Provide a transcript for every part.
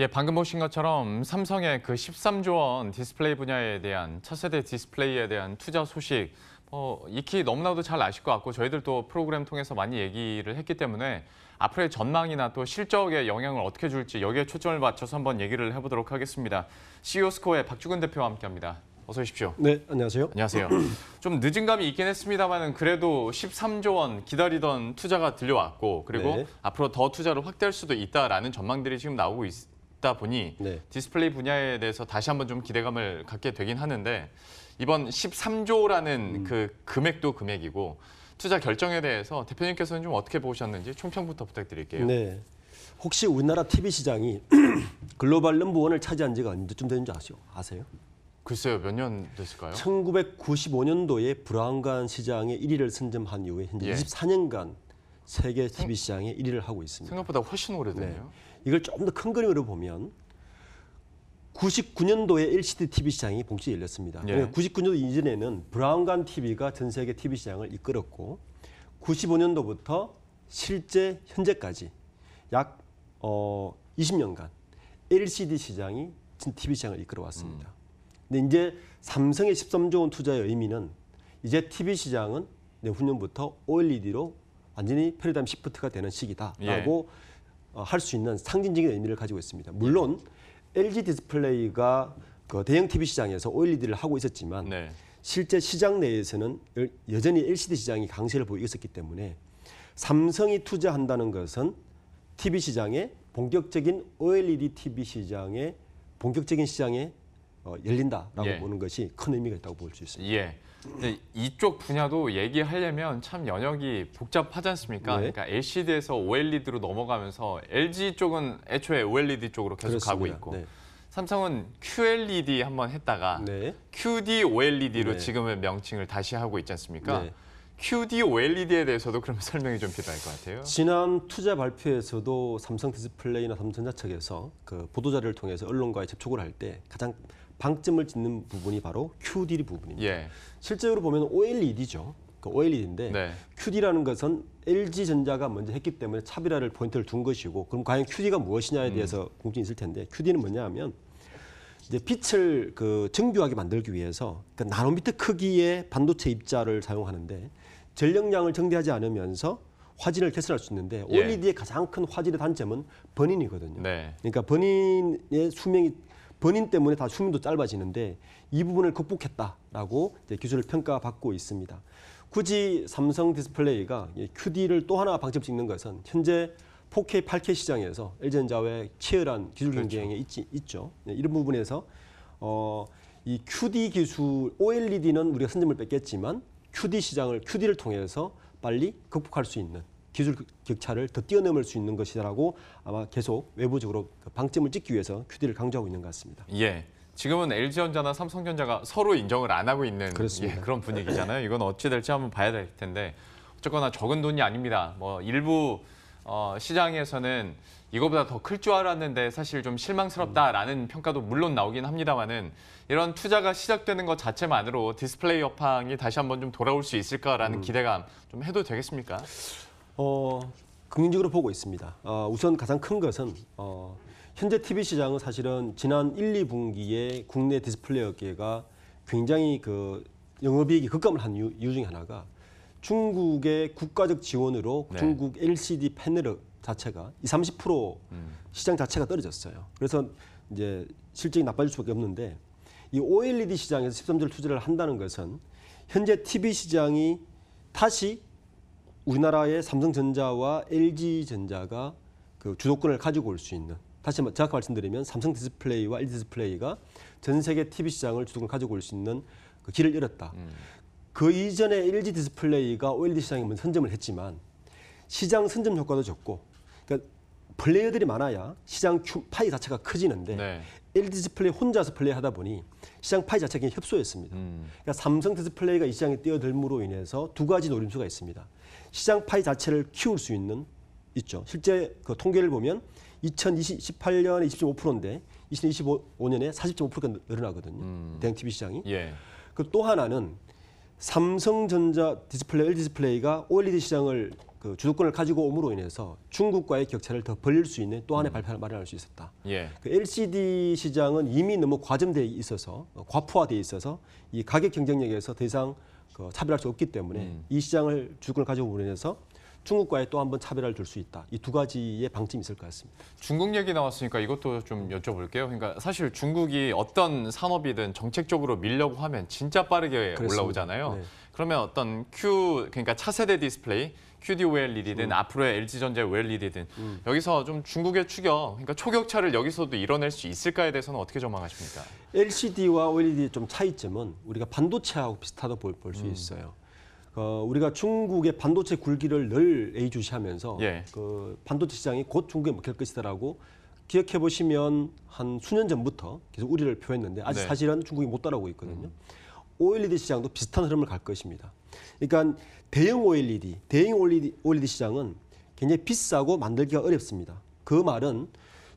예, 방금 보신 것처럼 삼성의 그 13조 원 디스플레이 분야에 대한 차세대 디스플레이에 대한 투자 소식 익히 너무나도 잘 아실 것 같고 저희들도 프로그램 통해서 많이 얘기를 했기 때문에 앞으로의 전망이나 또 실적에 영향을 어떻게 줄지 여기에 초점을 맞춰서 한번 얘기를 해보도록 하겠습니다. CEO 스코어의 박주근 대표와 함께합니다. 어서 오십시오. 네, 안녕하세요. 안녕하세요. 좀 늦은 감이 있긴 했습니다만 그래도 13조 원 기다리던 투자가 들려왔고 그리고 네. 앞으로 더 투자를 확대할 수도 있다라는 전망들이 지금 나오고 있다 보니 네. 디스플레이 분야에 대해서 다시 한번 좀 기대감을 갖게 되긴 하는데 이번 13조라는 그 금액도 금액이고 투자 결정에 대해서 대표님께서는 좀 어떻게 보셨는지 총평부터 부탁드릴게요. 네. 혹시 우리나라 TV 시장이 글로벌 넘버원을 차지한 지가 언제쯤 되는지 아세요? 글쎄요, 몇 년 됐을까요? 1995년도에 브라운관 시장의 1위를 선점한 이후에 현재 예. 24년간 세계 TV 시장의 1위를 하고 있습니다. 생각보다 훨씬 오래됐네요. 네. 이걸 조금 더 큰 그림으로 보면 99년도에 LCD TV 시장이 본격적으로 열렸습니다. 예. 99년도 이전에는 브라운관 TV가 전 세계 TV 시장을 이끌었고 95년도부터 실제 현재까지 약 20년간 LCD 시장이 전 TV 시장을 이끌어왔습니다. 근데 이제 삼성의 13조 원 투자의 의미는 이제 TV 시장은 내후년부터 OLED로 완전히 패러다임 시프트가 되는 시기다라고 할 수 있는 상징적인 의미를 가지고 있습니다. 물론 LG 디스플레이가 그 대형 TV 시장에서 OLED를 하고 있었지만 네. 실제 시장 내에서는 여전히 LCD 시장이 강세를 보이고 있었기 때문에 삼성이 투자한다는 것은 TV 시장의 본격적인 OLED TV 시장의 본격적인 시장에 열린다라고 예. 보는 것이 큰 의미가 있다고 볼 수 있습니다. 예. 근데 이쪽 분야도 얘기하려면 참 영역이 복잡하지 않습니까? 네. 그러니까 LCD에서 OLED로 넘어가면서 LG 쪽은 애초에 OLED 쪽으로 계속 가고 그렇습니다. 있고 네. 삼성은 QLED 한번 했다가 네. QD OLED로 네. 지금의 명칭을 다시 하고 있지 않습니까? 네. QD OLED에 대해서도 그러면 설명이 좀 필요할 것 같아요. 지난 투자 발표에서도 삼성 디스플레이나 삼성전자 측에서 그 보도자료를 통해서 언론과의 접촉을 할 때 가장 방점을 짓는 부분이 바로 QD 부분입니다. 예. 실제로 보면 OLED죠. 그 OLED인데 네. QD라는 것은 LG전자가 먼저 했기 때문에 차별화를 포인트를 둔 것이고 그럼 과연 QD가 무엇이냐에 대해서 궁금증이 있을 텐데 QD는 뭐냐 하면 이제 빛을 그 정교하게 만들기 위해서 그 나노미터 크기의 반도체 입자를 사용하는데 전력량을 정대하지 않으면서 화질을 개선할 수 있는데 예. OLED의 가장 큰 화질의 단점은 버닝이거든요. 네. 그러니까 버닝의 수명이 버닝 때문에 다 수명도 짧아지는데 이 부분을 극복했다라고 이제 기술을 평가받고 있습니다. 굳이 삼성 디스플레이가 QD를 또 하나 방점 찍는 것은 현재 4K, 8K 시장에서 LG전자와의 치열한 기술 경쟁에 있죠. 이런 부분에서 이 QD 기술, OLED는 우리가 선점을 뺏겼지만 QD를 통해서 빨리 극복할 수 있는 기술 격차를 더 뛰어넘을 수 있는 것이라고 아마 계속 외부적으로 방점을 찍기 위해서 QD를 강조하고 있는 것 같습니다. 예. 지금은 LG전자나 삼성전자가 서로 인정을 안 하고 있는 그렇습니다. 그런 분위기잖아요. 이건 어찌 될지 한번 봐야 될 텐데 어쨌거나 적은 돈이 아닙니다. 뭐 일부 시장에서는 이거보다 더 클 줄 알았는데 사실 좀 실망스럽다라는 평가도 물론 나오긴 합니다만은 이런 투자가 시작되는 것 자체만으로 디스플레이 업황이 다시 한번 좀 돌아올 수 있을까라는 기대감 좀 해도 되겠습니까? 긍정적으로 보고 있습니다. 우선 가장 큰 것은 현재 TV 시장은 사실은 지난 1, 2분기에 국내 디스플레이 업계가 굉장히 그 영업이익이 급감을 한 이유 중에 하나가 중국의 국가적 지원으로 네. 중국 LCD 패널 자체가 30% 시장 자체가 떨어졌어요. 그래서 이제 실적이 나빠질 수밖에 없는데 이 OLED 시장에서 13조를 투자를 한다는 것은 현재 TV 시장이 다시 우리나라의 삼성전자와 LG전자가 그 주도권을 가지고 올 수 있는 다시 정확히 말씀드리면 삼성 디스플레이와 LG 디스플레이가 전 세계 TV 시장을 주도권을 가지고 올 수 있는 그 길을 열었다. 그 이전에 LG 디스플레이가 OLED 시장에 먼저 선점을 했지만 시장 선점 효과도 적고 그러니까 플레이어들이 많아야 시장 파이 자체가 커지는데 네. LG 디스플레이 혼자서 플레이하다 보니 시장 파이 자체가 협소했습니다. 그러니까 삼성 디스플레이가 이 시장에 뛰어들므로 인해서 두 가지 노림수가 있습니다. 시장 파이 자체를 키울 수 있죠. 실제 그 통계를 보면 2018년에 20.5%인데 2025년에 40.5%가 늘어나거든요. 대형 TV 시장이. 예. 그 또 하나는 삼성전자 디스플레이, LG 디스플레이가 OLED 시장을 그 주도권을 가지고 옴으로 인해서 중국과의 격차를 더 벌릴 수 있는 또 하나의 발판을 마련할 수 있었다. 예. 그 LCD 시장은 이미 너무 과점돼 있어서 과포화돼 있어서 이 가격 경쟁력에서 더 이상 그 차별할 수 없기 때문에 이 시장을 주도권을 가지고 인해서 중국과의 또 한 번 차별화를 둘 수 있다. 이 두 가지의 방점이 있을 것 같습니다. 중국 얘기 나왔으니까 이것도 좀 여쭤볼게요. 그러니까 사실 중국이 어떤 산업이든 정책적으로 밀려고 하면 진짜 빠르게 그렇습니다. 올라오잖아요. 네. 그러면 어떤 그러니까 차세대 디스플레이, QD OLED든 앞으로의 LG전자 OLED든 여기서 좀 중국의 추격, 그러니까 초격차를 여기서도 이뤄낼 수 있을까에 대해서는 어떻게 전망하십니까? LCD와 OLED의 좀 차이점은 우리가 반도체하고 비슷하다고 볼 수 있어요. 우리가 중국의 반도체 굴기를 늘 예의주시하면서 예. 그 반도체 시장이 곧 중국에 먹힐 것이다라고 기억해 보시면 한 수년 전부터 계속 우려를 표했는데 아직 네. 사실은 중국이 못 따라오고 있거든요. OLED 시장도 비슷한 흐름을 갈 것입니다. 그러니까 대형 OLED 시장은 굉장히 비싸고 만들기가 어렵습니다. 그 말은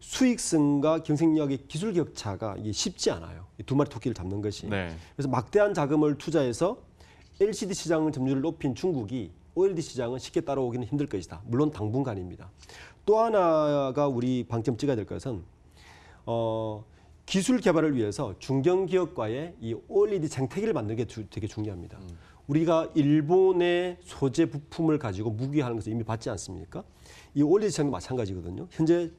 수익성과 경쟁력의 기술 격차가 이게 쉽지 않아요. 이 두 마리 토끼를 잡는 것이. 네. 그래서 막대한 자금을 투자해서 LCD 시장 점유율을 높인 중국이 OLED 시장은 쉽게 따라오기는 힘들 것이다. 물론 당분간입니다. 또 하나가 우리 방점 찍어야 될 것은 기술 개발을 위해서 중견기업과의 이 OLED 생태계를 만드는 게 되게 중요합니다. 우리가 일본의 소재 부품을 가지고 무기하는 것을 이미 봤지 않습니까? 이 OLED 시장도 마찬가지거든요. 현재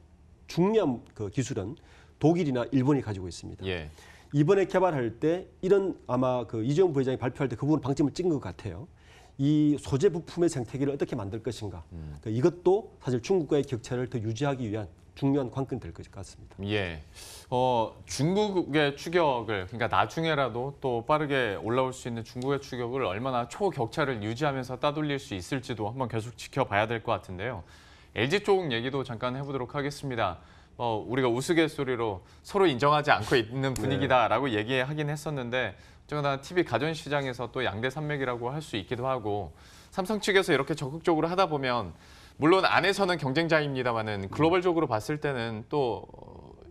중요한 그 기술은 독일이나 일본이 가지고 있습니다. 예. 이번에 개발할 때 이런 아마 그 이재용 부회장이 발표할 때 그 부분 방점을 찍은 것 같아요. 이 소재 부품의 생태계를 어떻게 만들 것인가. 그러니까 이것도 사실 중국과의 격차를 더 유지하기 위한 중요한 관건이 될 것 같습니다. 예. 중국의 추격을 그러니까 나중에라도 또 빠르게 올라올 수 있는 중국의 추격을 얼마나 초격차를 유지하면서 따돌릴 수 있을지도 한번 계속 지켜봐야 될 것 같은데요. LG 쪽 얘기도 잠깐 해보도록 하겠습니다. 우리가 우스갯소리로 서로 인정하지 않고 있는 분위기다라고 얘기하긴 했었는데 어쨌거나 TV 가전 시장에서 또 양대 산맥이라고 할 수 있기도 하고 삼성 측에서 이렇게 적극적으로 하다 보면 물론 안에서는 경쟁자입니다만은 글로벌적으로 봤을 때는 또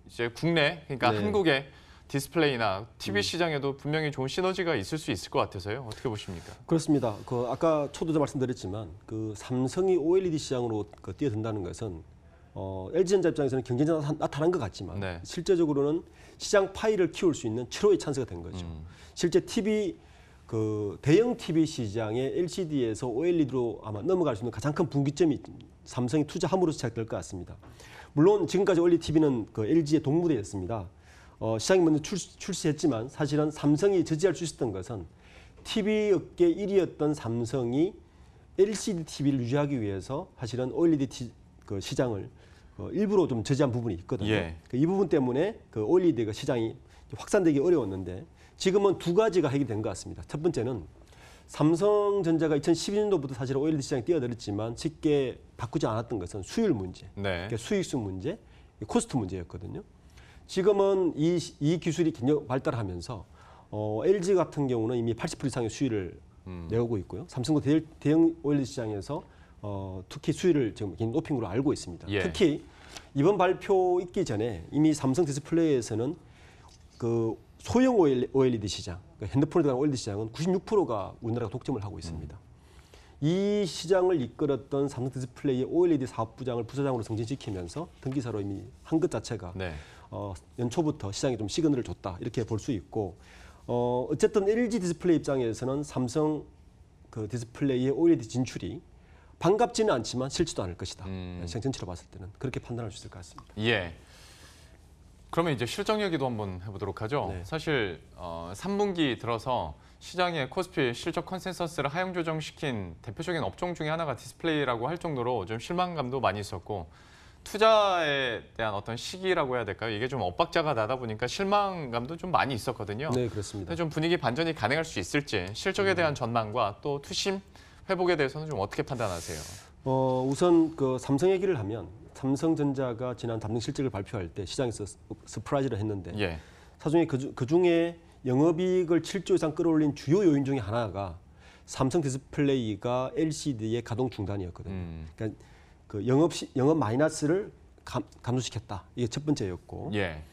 이제 국내 그러니까 네. 한국의 디스플레이나 TV 시장에도 분명히 좋은 시너지가 있을 수 있을 것 같아서요. 어떻게 보십니까? 그렇습니다. 그 아까 초두도 말씀드렸지만 그 삼성이 OLED 시장으로 뛰어든다는 것은 LG전자 입장에서는 경쟁자가 나타난 것 같지만 네. 실제적으로는 시장 파이를 키울 수 있는 최고의 찬스가 된 거죠. 실제 TV 그 대형 TV 시장의 LCD에서 OLED로 아마 넘어갈 수 있는 가장 큰 분기점이 삼성이 투자함으로 시작될 것 같습니다. 물론 지금까지 OLED TV는 그 LG의 동무대였습니다. 시장이 먼저 출시했지만 사실은 삼성이 저지할 수 있었던 것은 TV 업계 1위였던 삼성이 LCD TV를 유지하기 위해서 사실은 OLED 그 시장을 일부러 좀 저지한 부분이 있거든요. 예. 이 부분 때문에 그 OLED 시장이 확산되기 어려웠는데 지금은 두 가지가 해결된 것 같습니다. 첫 번째는 삼성전자가 2012년도부터 사실 OLED 시장에 뛰어들었지만 쉽게 바꾸지 않았던 것은 수율 문제, 네. 그러니까 수익성 문제, 코스트 문제였거든요. 지금은 이 기술이 굉장히 발달하면서 LG 같은 경우는 이미 80% 이상의 수율을 내오고 있고요. 삼성도 대형 OLED 시장에서 특히 수율을 지금 굉장히 높인 걸로 알고 있습니다. 예. 특히 이번 발표 있기 전에 이미 삼성 디스플레이에서는 그 소형 OLED 시장, 그러니까 핸드폰에 들어간 OLED 시장은 96%가 우리나라가 독점을 하고 있습니다. 이 시장을 이끌었던 삼성 디스플레이의 OLED 사업부장을 부사장으로 승진시키면서 등기사로 이미 한 것 자체가 네. 연초부터 시장에 좀 시그널을 줬다 이렇게 볼 수 있고 어쨌든 LG 디스플레이 입장에서는 삼성 그 디스플레이의 OLED 진출이 반갑지는 않지만 싫지도 않을 것이다. 시장 전체로 봤을 때는 그렇게 판단할 수 있을 것 같습니다. 예. 그러면 이제 실적 얘기도 한번 해보도록 하죠. 네. 사실 3분기 들어서 시장의 코스피 실적 컨센서스를 하향 조정시킨 대표적인 업종 중에 하나가 디스플레이라고 할 정도로 좀 실망감도 많이 있었고 투자에 대한 어떤 시기라고 해야 될까요? 이게 좀 엇박자가 나다 보니까 실망감도 좀 많이 있었거든요. 네, 그렇습니다. 근데 좀 분위기 반전이 가능할 수 있을지 실적에 대한 전망과 또 투심 회복에 대해서는 좀 어떻게 판단하세요? 우선 그 삼성 얘기를 하면 삼성전자가 지난 담ling 실적을 발표할 때 시장에서 서프라이즈를 했는데 예. 사중에 그 중에 영업이익을 7조 이상 끌어올린 주요 요인 중에 하나가 삼성 디스플레이가 LCD의 가동 중단이었거든요. 그러니까 그 영업 마이너스를 감소시켰다. 이게 첫 번째였고 예.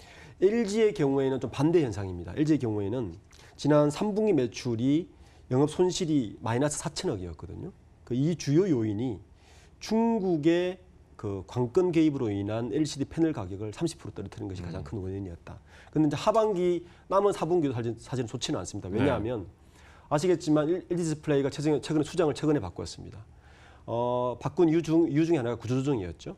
LG의 경우에는 좀 반대 현상입니다. LG의 경우에는 지난 3분기 매출이 영업 손실이 마이너스 4천억이었거든요. 이 주요 요인이 중국의 그 관건 개입으로 인한 LCD 패널 가격을 30% 떨어뜨린 것이 가장 큰 원인이었다. 그런데 이제 하반기 남은 4분기도 사실은 좋지는 않습니다. 왜냐하면 아시겠지만 LG 디스플레이가 최근에 수장을 바꿨습니다. 바꾼 이유 중에 하나가 구조조정이었죠.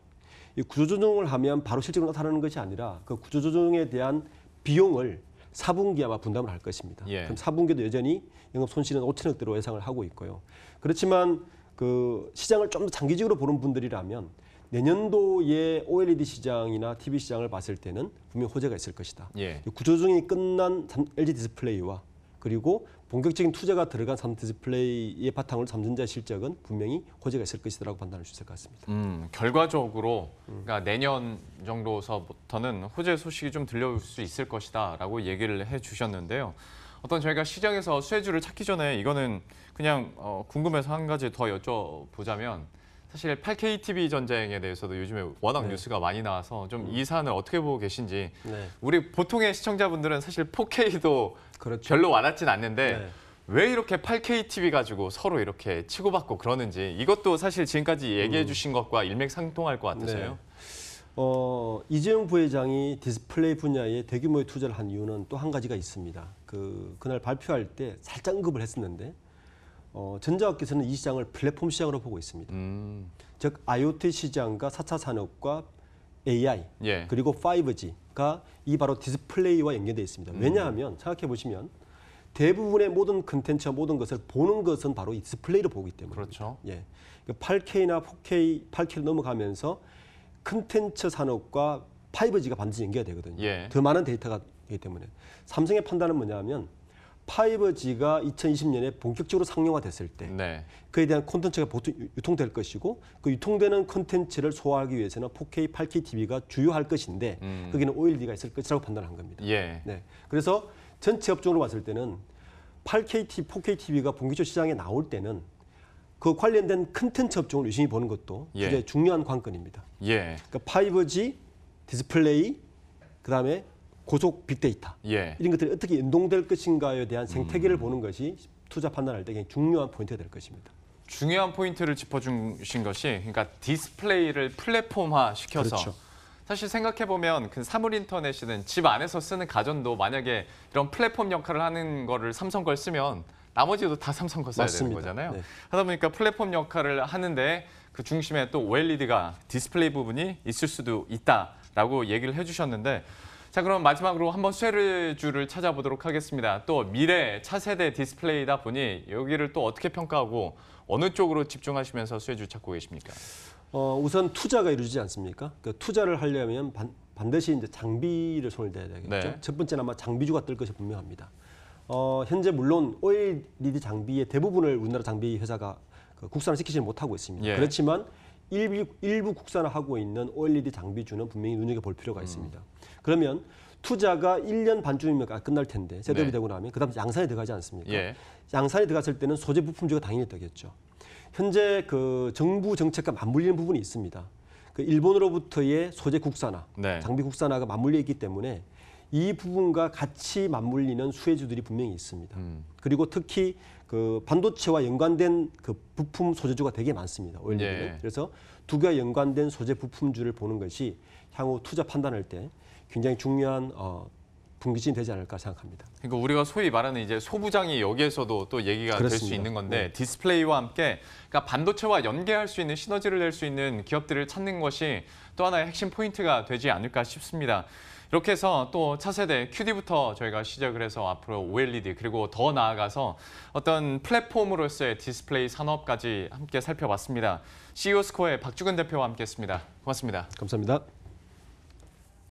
이 구조조정을 하면 바로 실적으로 나타나는 것이 아니라 그 구조조정에 대한 비용을 4분기 아마 분담을 할 것입니다. 그럼 4분기도 여전히 영업 손실은 5천억대로 예상을 하고 있고요. 그렇지만 그 시장을 좀 더 장기적으로 보는 분들이라면 내년도의 OLED 시장이나 TV 시장을 봤을 때는 분명 호재가 있을 것이다. 구조조정이 끝난 LG 디스플레이와 그리고 본격적인 투자가 들어간 삼성 디스플레이의 바탕으로 삼성전자 실적은 분명히 호재가 있을 것이라고 판단할 수 있을 것 같습니다. 결과적으로 그러니까 내년 정도서부터는 호재 소식이 좀 들려올 수 있을 것이다라고 얘기를 해주셨는데요. 어떤 저희가 시장에서 수혜주를 찾기 전에 이거는 그냥 궁금해서 한 가지 더 여쭤보자면 사실 8K TV 전쟁에 대해서도 요즘에 워낙 뉴스가 많이 나와서 좀 이 사안을 어떻게 보고 계신지 우리 보통의 시청자분들은 사실 4K도 별로 와닿진 않는데 왜 이렇게 8K TV 가지고 서로 이렇게 치고받고 그러는지 이것도 사실 지금까지 얘기해 주신 것과 일맥상통할 것 같아서요. 이재용 부회장이 디스플레이 분야에 대규모의 투자를 한 이유는 또 한 가지가 있습니다. 그날 발표할 때 살짝 언급을 했었는데 전자업계에서는 이 시장을 플랫폼 시장으로 보고 있습니다. 즉 IoT 시장과 4차 산업과 AI 그리고 5G가 이 바로 디스플레이와 연계되어 있습니다. 왜냐하면 생각해 보시면 대부분의 모든 컨텐츠와 모든 것을 보는 것은 바로 이 디스플레이로 보기 때문에 그렇죠. 8K나 4K, 8K로 넘어가면서 컨텐츠 산업과 5G가 반드시 연계가 되거든요. 더 많은 데이터가 되기 때문에 삼성의 판단은 뭐냐면 5G가 2020년에 본격적으로 상용화됐을 때 그에 대한 콘텐츠가 보통 유통될 것이고 그 유통되는 콘텐츠를 소화하기 위해서는 4K, 8K TV가 주요할 것인데 거기는 OLED가 있을 것이라고 판단한 겁니다. 그래서 전체 업종으로 봤을 때는 8K TV, 4K TV가 본격적으로 시장에 나올 때는 그 관련된 컨텐츠 업종을 유심히 보는 것도 굉장히 중요한 관건입니다. 그러니까 5G, 디스플레이, 그다음에 고속 빅데이터 이런 것들이 어떻게 연동될 것인가에 대한 생태계를 보는 것이 투자 판단할 때 굉장히 중요한 포인트가 될 것입니다. 중요한 포인트를 짚어주신 것이 그러니까 디스플레이를 플랫폼화 시켜서 사실 생각해보면 그 사물 인터넷이든 집 안에서 쓰는 가전도 만약에 이런 플랫폼 역할을 하는 거를 삼성 걸 쓰면 나머지도 다 삼성 거 써야 되는 거잖아요. 하다 보니까 플랫폼 역할을 하는데 그 중심에 또 OLED가 디스플레이 부분이 있을 수도 있다라고 얘기를 해주셨는데 자, 그럼 마지막으로 한번 수혜주를 찾아보도록 하겠습니다. 또 미래 차세대 디스플레이다 보니 여기를 또 어떻게 평가하고 어느 쪽으로 집중하시면서 수혜주 찾고 계십니까? 우선 투자가 이루어지지 않습니까? 그 투자를 하려면 반드시 이제 장비를 손을 대야 되겠죠. 첫 번째는 아마 장비주가 뜰 것이 분명합니다. 현재 물론 OLED 장비의 대부분을 우리나라 장비 회사가 국산화시키지 못하고 있습니다. 그렇지만 일부 국산화하고 있는 OLED 장비주는 분명히 눈여겨볼 필요가 있습니다. 그러면 투자가 1년 반쯤이면 끝날 텐데 셋업이 되고 나면 그다음 양산이 들어가지 않습니까? 양산이 들어갔을 때는 소재 부품주가 당연히 되겠죠. 현재 그 정부 정책과 맞물리는 부분이 있습니다. 그 일본으로부터의 소재 국산화, 장비 국산화가 맞물려 있기 때문에 이 부분과 같이 맞물리는 수혜주들이 분명히 있습니다. 그리고 특히 그 반도체와 연관된 그 부품 소재주가 되게 많습니다. OLED는. 그래서 두 개와 연관된 소재 부품주를 보는 것이 향후 투자 판단할 때 굉장히 중요한 분기점이 되지 않을까 생각합니다. 그러니까 우리가 소위 말하는 이제 소부장이 여기에서도 또 얘기가 될 수 있는 건데 디스플레이와 함께 그러니까 반도체와 연계할 수 있는 시너지를 낼 수 있는 기업들을 찾는 것이 또 하나의 핵심 포인트가 되지 않을까 싶습니다. 이렇게 해서 또 차세대 QD부터 저희가 시작을 해서 앞으로 OLED 그리고 더 나아가서 어떤 플랫폼으로서의 디스플레이 산업까지 함께 살펴봤습니다. CEO 스코어의 박주근 대표와 함께했습니다. 고맙습니다. 감사합니다.